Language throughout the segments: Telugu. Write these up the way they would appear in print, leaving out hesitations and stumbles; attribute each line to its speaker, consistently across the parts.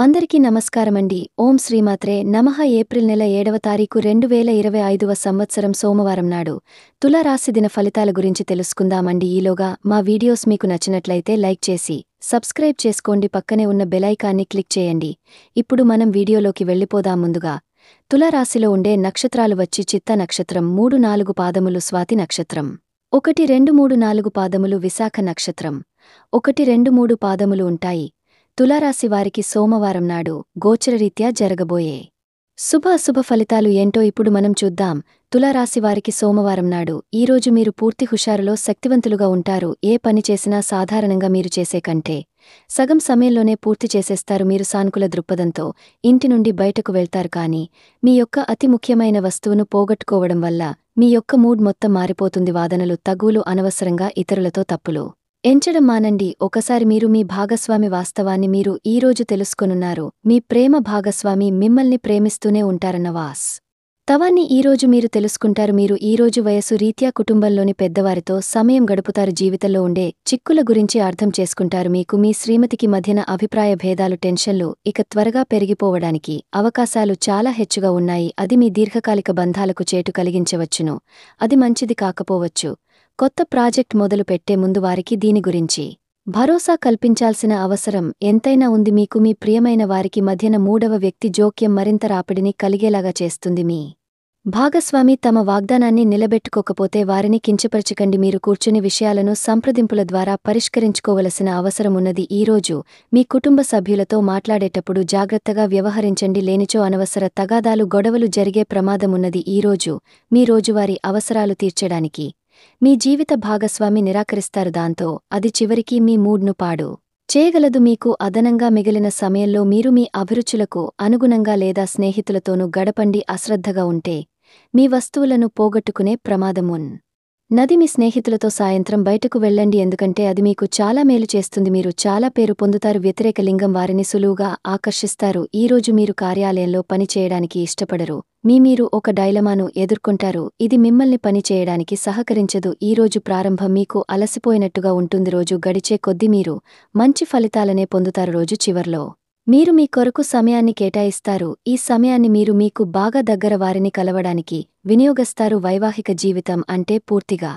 Speaker 1: అందరికీ నమస్కారమండి. ఓం శ్రీమాత్రే నమః. ఏప్రిల్ నెల 7వ తారీఖు 2025వ సంవత్సరం సోమవారం నాడు తులారాశి దిన ఫలితాల గురించి తెలుసుకుందామండి. ఈలోగా మా వీడియోస్ మీకు నచ్చినట్లయితే లైక్ చేసి సబ్స్క్రైబ్ చేసుకోండి. పక్కనే ఉన్న బెలైకాన్ని క్లిక్ చేయండి. ఇప్పుడు మనం వీడియోలోకి వెళ్ళిపోదాం. ముందుగా తులారాశిలో ఉండే నక్షత్రాలు వచ్చి చిత్తా నక్షత్రం 3-4 పాదములు, స్వాతి నక్షత్రం 1-2-3-4 పాదములు, విశాఖ నక్షత్రం 1-2-3 పాదములు ఉంటాయి. తులారాశి వారికి సోమవారం నాడు గోచరరీత్యా జరగబోయే శుభ అశుభ ఫలితాలు ఏంటో ఇప్పుడు మనం చూద్దాం. తులారాశి వారికి సోమవారం నాడు ఈరోజు మీరు పూర్తి హుషారులో శక్తివంతులుగా ఉంటారు. ఏ పని చేసినా సాధారణంగా మీరు చేసే కంటే సగం సమయంలోనే పూర్తి చేసేస్తారు. మీరు సానుకూల దృక్పథంతో ఇంటి నుండి బయటకు వెళ్తారు. కానీ మీ యొక్క అతి ముఖ్యమైన వస్తువును పోగొట్టుకోవడం వల్ల మీ యొక్క మూడ్ మొత్తం మారిపోతుంది. వాదనలు, తగువులు, అనవసరంగా ఇతరులతో తప్పులు ఎంచడం మానండి. ఒకసారి మీరు మీ భాగస్వామి వాస్తవాన్ని మీరు ఈరోజు తెలుసుకొనున్నారు. మీ ప్రేమ భాగస్వామి మిమ్మల్ని ప్రేమిస్తూనే ఉంటారన్న వాస్తవాన్ని ఈరోజు మీరు తెలుసుకుంటారు. మీరు ఈరోజు వయసు రీత్యా కుటుంబంలోని పెద్దవారితో సమయం గడుపుతారు. జీవితంలో ఉండే చిక్కుల గురించి అర్థం చేసుకుంటారు. మీకు మీ శ్రీమతికి మధ్యన అభిప్రాయ భేదాలు, టెన్షన్లు ఇక త్వరగా పెరిగిపోవడానికి అవకాశాలు చాలా హెచ్చుగా ఉన్నాయి. అది మీ దీర్ఘకాలిక బంధాలకు చేటు కలిగించవచ్చును. అది మంచిది కాకపోవచ్చు. కొత్త ప్రాజెక్ట్ మొదలు పెట్టే ముందు వారికి దీని గురించి భరోసా కల్పించాల్సిన అవసరం ఎంతైనా ఉంది. మీకు మీ ప్రియమైన వారికి మధ్యన మూడవ వ్యక్తి జోక్యం మరింత రాపిడిని కలిగేలాగా చేస్తుంది. మీ భాగస్వామి తమ వాగ్దానాన్ని నిలబెట్టుకోకపోతే వారిని కించపరచకండి. మీరు కూర్చుని విషయాలను సంప్రదింపుల ద్వారా పరిష్కరించుకోవలసిన అవసరమున్నది. ఈరోజు మీ కుటుంబ సభ్యులతో మాట్లాడేటప్పుడు జాగ్రత్తగా వ్యవహరించండి. లేనిచో అనవసర తగాదాలు, గొడవలు జరిగే ప్రమాదమున్నది. ఈరోజు మీ రోజువారీ అవసరాలు తీర్చడానికి మీ జీవిత భాగస్వామి నిరాకరిస్తారు. దాంతో అది చివరికి మీ మూడ్ను పాడు చేయగలదు. మీకు అదనంగా మిగిలిన సమయంలో మీరు మీ అభిరుచులకు అనుగుణంగా లేదా స్నేహితులతోనూ గడపండి. అశ్రద్ధగా ఉంటే మీ వస్తువులను పోగొట్టుకునే ప్రమాదమున్నది. మీ స్నేహితులతో సాయంత్రం బయటకు వెళ్ళండి, ఎందుకంటే అది మీకు చాలా మేలు చేస్తుంది. మీరు చాలా పేరు పొందుతారు. వ్యతిరేక లింగం వారిని సులువుగా ఆకర్షిస్తారు. ఈరోజు మీరు కార్యాలయంలో పని చేయడానికి ఇష్టపడరు. మీరు ఒక డైలమాను ఎదుర్కొంటారు. ఇది మిమ్మల్ని పని చేయడానికి సహకరించదు. ఈరోజు ప్రారంభం మీకు అలసిపోయినట్టుగా ఉంటుంది. రోజు గడిచే కొద్దీ మీరు మంచి ఫలితాలనే పొందుతారు. రోజు చివర్లో మీరు మీ కొరకు సమయాన్ని కేటాయిస్తారు. ఈ సమయాన్ని మీరు మీకు బాగా దగ్గర వారిని కలవడానికి వినియోగిస్తారు. వైవాహిక జీవితం అంటే పూర్తిగా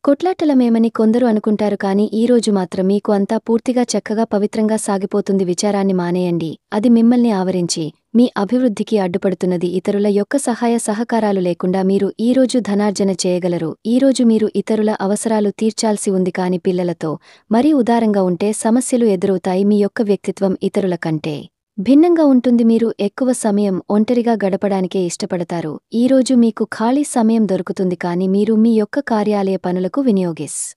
Speaker 1: కొట్లాటలమేమని కొందరు అనుకుంటారు. కానీ ఈరోజు మాత్రం మీకు అంతా పూర్తిగా చక్కగా పవిత్రంగా సాగిపోతుంది. విచారాన్ని మానేయండి. అది మిమ్మల్ని ఆవరించి మీ అభివృద్ధికి అడ్డుపడుతున్నది. ఇతరుల యొక్క సహాయ సహకారాలు లేకుండా మీరు ఈరోజు ధనార్జన చేయగలరు. ఈరోజు మీరు ఇతరుల అవసరాలు తీర్చాల్సి ఉంది. కాని పిల్లలతో మరీ ఉదారంగా ఉంటే సమస్యలు ఎదురవుతాయి. మీ యొక్క వ్యక్తిత్వం ఇతరుల కంటే భిన్నంగా ఉంటుంది. మీరు ఎక్కువ సమయం ఒంటరిగా గడపడానికే ఇష్టపడతారు. ఈరోజు మీకు ఖాళీ సమయం దొరుకుతుంది. కానీ మీరు మీ యొక్క కార్యాలయ పనులకు వినియోగిస్తారు.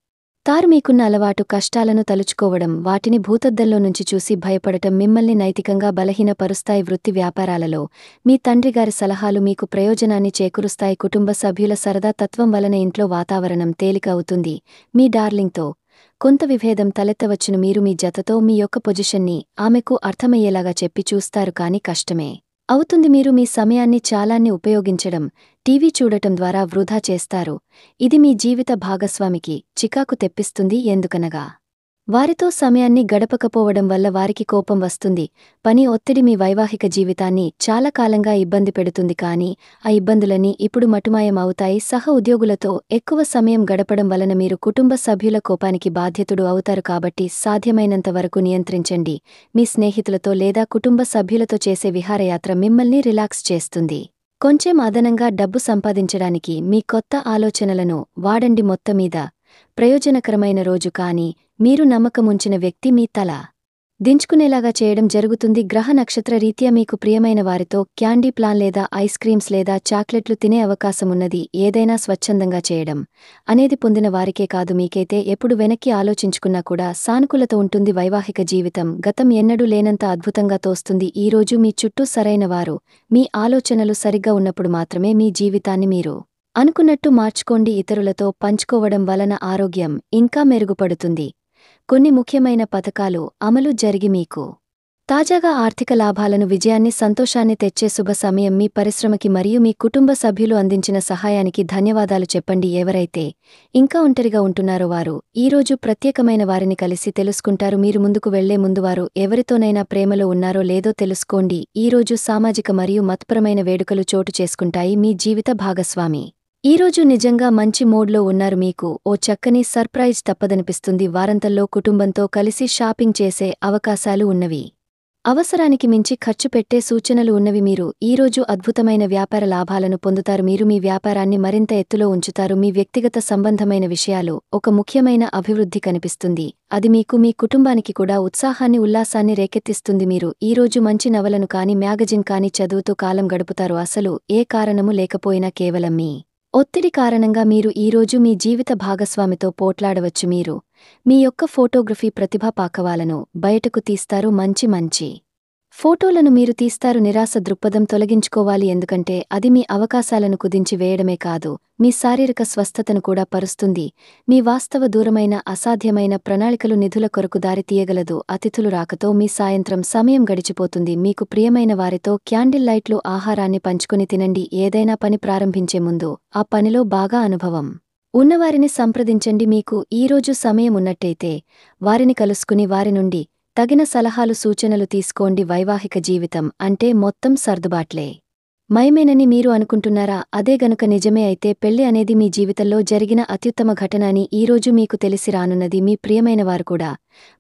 Speaker 1: మీకున్న అలవాటు కష్టాలను తలుచుకోవడం, వాటిని భూతద్దంలో నుంచి చూసి భయపడటం మిమ్మల్ని నైతికంగా బలహీనపరుస్తాయి. వృత్తి వ్యాపారాలలో మీ తండ్రిగారి సలహాలు మీకు ప్రయోజనాన్ని చేకూరుస్తాయి. కుటుంబ సభ్యుల సరదా తత్వం వలన ఇంట్లో వాతావరణం తేలిక అవుతుంది. మీ డార్లింగ్తో కొంత విభేదం తలెత్తవచ్చును. మీరు మీ జతతో మీ యొక్క పొజిషన్ని ఆమెకు అర్థమయ్యేలాగా చెప్పి చూస్తారు. కానీ కష్టమే అవుతుంది. మీరు మీ సమయాన్ని చాలాన్ని ఉపయోగించడం, టీవీ చూడటం ద్వారా వృధా చేస్తారు. ఇది మీ జీవిత భాగస్వామికి చికాకు తెప్పిస్తుంది. ఎందుకనగా వారితో సమయాన్ని గడపకపోవడం వల్ల వారికి కోపం వస్తుంది. పని ఒత్తిడి మీ వైవాహిక జీవితాన్ని చాలా కాలంగా ఇబ్బంది పెడుతుంది. కానీ ఆ ఇబ్బందులన్నీ ఇప్పుడు మటుమాయం అవుతాయి. సహ ఉద్యోగులతో ఎక్కువ సమయం గడపడం వలన మీరు కుటుంబ సభ్యుల కోపానికి బాధ్యతుడు అవుతారు. కాబట్టి సాధ్యమైనంత వరకు నియంత్రించండి. మీ స్నేహితులతో లేదా కుటుంబ సభ్యులతో చేసే విహారయాత్ర మిమ్మల్ని రిలాక్స్ చేస్తుంది. కొంచెం అదనంగా డబ్బు సంపాదించడానికి మీ కొత్త ఆలోచనలను వాడండి. మొత్తమీద ప్రయోజనకరమైన రోజు. కానీ మీరు నమ్మకముంచిన వ్యక్తి మీ తల దించుకునేలాగా చేయడం జరుగుతుంది. గ్రహ నక్షత్ర రీత్యా మీకు ప్రియమైన వారితో క్యాండీ ప్లాన్ లేదా ఐస్ క్రీమ్స్ లేదా చాక్లెట్లు తినే అవకాశమున్నది. ఏదైనా స్వచ్ఛందంగా చేయడం అనేది పొందిన వారికే కాదు, మీకైతే ఎప్పుడు వెనక్కి ఆలోచించుకున్నా కూడా సానుకూలత ఉంటుంది. వైవాహిక జీవితం గతం ఎన్నడూ లేనంత అద్భుతంగా తోస్తుంది. ఈరోజు మీ చుట్టూ సరైన వారు, మీ ఆలోచనలు సరిగ్గా ఉన్నప్పుడు మాత్రమే మీ జీవితాన్ని మీరు అనుకున్నట్టు మార్చుకోండి. ఇతరులతో పంచుకోవడం వలన ఆరోగ్యం ఇంకా మెరుగుపడుతుంది. కొన్ని ముఖ్యమైన పథకాలు అమలు జరిగి మీకు తాజాగా ఆర్థిక లాభాలను విజయాన్ని సంతోషాన్ని తెచ్చే శుభ సమయం మీ పరిశ్రమకి మరియు మీ కుటుంబ సభ్యులు అందించిన సహాయానికి ధన్యవాదాలు చెప్పండి. ఎవరైతే ఇంకా ఒంటరిగా ఉంటున్నారో వారు ఈరోజు ప్రత్యేకమైన వారిని కలిసి తెలుసుకుంటారు. మీరు ముందుకు వెళ్లే ముందు వారు ఎవరితోనైనా ప్రేమలో ఉన్నారో లేదో తెలుసుకోండి. ఈరోజు సామాజిక మరియు మతపరమైన వేడుకలు చోటు చేసుకుంటాయి. మీ జీవిత భాగస్వామి ఈరోజు నిజంగా మంచి మూడ్లో ఉన్నారు. మీకు ఓ చక్కని సర్ప్రైజ్ తప్పదనిపిస్తుంది. వారాంతంలో కుటుంబంతో కలిసి షాపింగ్ చేసే అవకాశాలు ఉన్నవి. అవసరానికి మించి ఖర్చు పెట్టే సూచనలు ఉన్నవి. మీరు ఈరోజు అద్భుతమైన వ్యాపార లాభాలను పొందుతారు. మీరు మీ వ్యాపారాన్ని మరింత ఎత్తులో ఉంచుతారు. మీ వ్యక్తిగత సంబంధమైన విషయాలు ఒక ముఖ్యమైన అభివృద్ధి కనిపిస్తుంది. అది మీకు మీ కుటుంబానికి కూడా ఉత్సాహాన్ని ఉల్లాసాన్ని రేకెత్తిస్తుంది. మీరు ఈరోజు మంచి నవలను కాని మ్యాగజిన్ కాని చదువుతూ కాలం గడుపుతారు. అసలు ఏ కారణము లేకపోయినా కేవలం మీ ఒత్తిడి కారణంగా మీరు ఈరోజు మీ జీవిత భాగస్వామితో పోట్లాడవచ్చు. మీరు మీ యొక్క ఫోటోగ్రఫీ ప్రతిభా పాకవాలను బయటకు తీస్తారు. మంచి ఫోటోలను మీరు తీస్తారు. నిరాశ దృక్పథం తొలగించుకోవాలి, ఎందుకంటే అది మీ అవకాశాలను కుదించి వేయడమే కాదు, మీ శారీరక స్వస్థతను కూడా పరుస్తుంది. మీ వాస్తవ దూరమైన అసాధ్యమైన ప్రణాళికలు నిధుల కొరకు దారి తీయగలదు. అతిథులు రాకతో మీ సాయంత్రం సమయం గడిచిపోతుంది. మీకు ప్రియమైన వారితో క్యాండిల్ లైట్లు ఆహారాన్ని పంచుకుని తినండి. ఏదైనా పని ప్రారంభించే ముందు ఆ పనిలో బాగా అనుభవం ఉన్నవారిని సంప్రదించండి. మీకు ఈరోజు సమయం ఉన్నట్టయితే వారిని కలుసుకుని వారి నుండి తగిన సలహాలు సూచనలు తీసుకోండి. వైవాహిక జీవితం అంటే మొత్తం సర్దుబాట్లే మయమేనని మీరు అనుకుంటున్నారా? అదే గనుక నిజమే అయితే పెళ్లి అనేది మీ జీవితంలో జరిగిన అత్యుత్తమ ఘటన అని ఈరోజు మీకు తెలిసి రానున్నది. మీ ప్రియమైన వారు కూడా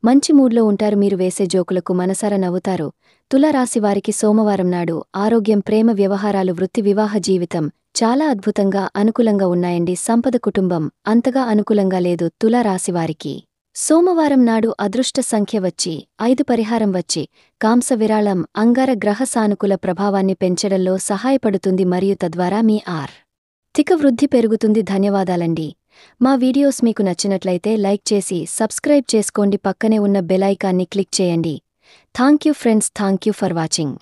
Speaker 1: మంచి మూడ్లో ఉంటారు. మీరు వేసే జోకులకు మనసారా నవ్వుతారు. తులారాశివారికి సోమవారం నాడు ఆరోగ్యం, ప్రేమ వ్యవహారాలు, వృత్తి, వివాహ జీవితం చాలా అద్భుతంగా అనుకూలంగా ఉన్నాయండి. సంపద, కుటుంబం అంతగా అనుకూలంగా లేదు. తులారాశివారికి సోమవారం నాడు అదృష్ట సంఖ్య వచ్చి 5, పరిహారం వచ్చి కాంస విరాళం. అంగార గ్రహ సానుకూల ప్రభావాన్ని పెంచడంలో సహాయపడుతుంది మరియు తద్వారా మీ ఆర్థిక వృద్ధి పెరుగుతుంది. ధన్యవాదాలండి. మా వీడియోస్ మీకు నచ్చినట్లయితే లైక్ చేసి సబ్స్క్రైబ్ చేసుకోండి. పక్కనే ఉన్న బెల్ ఐకాన్ని క్లిక్ చేయండి. Thank you friends. Thank you for watching.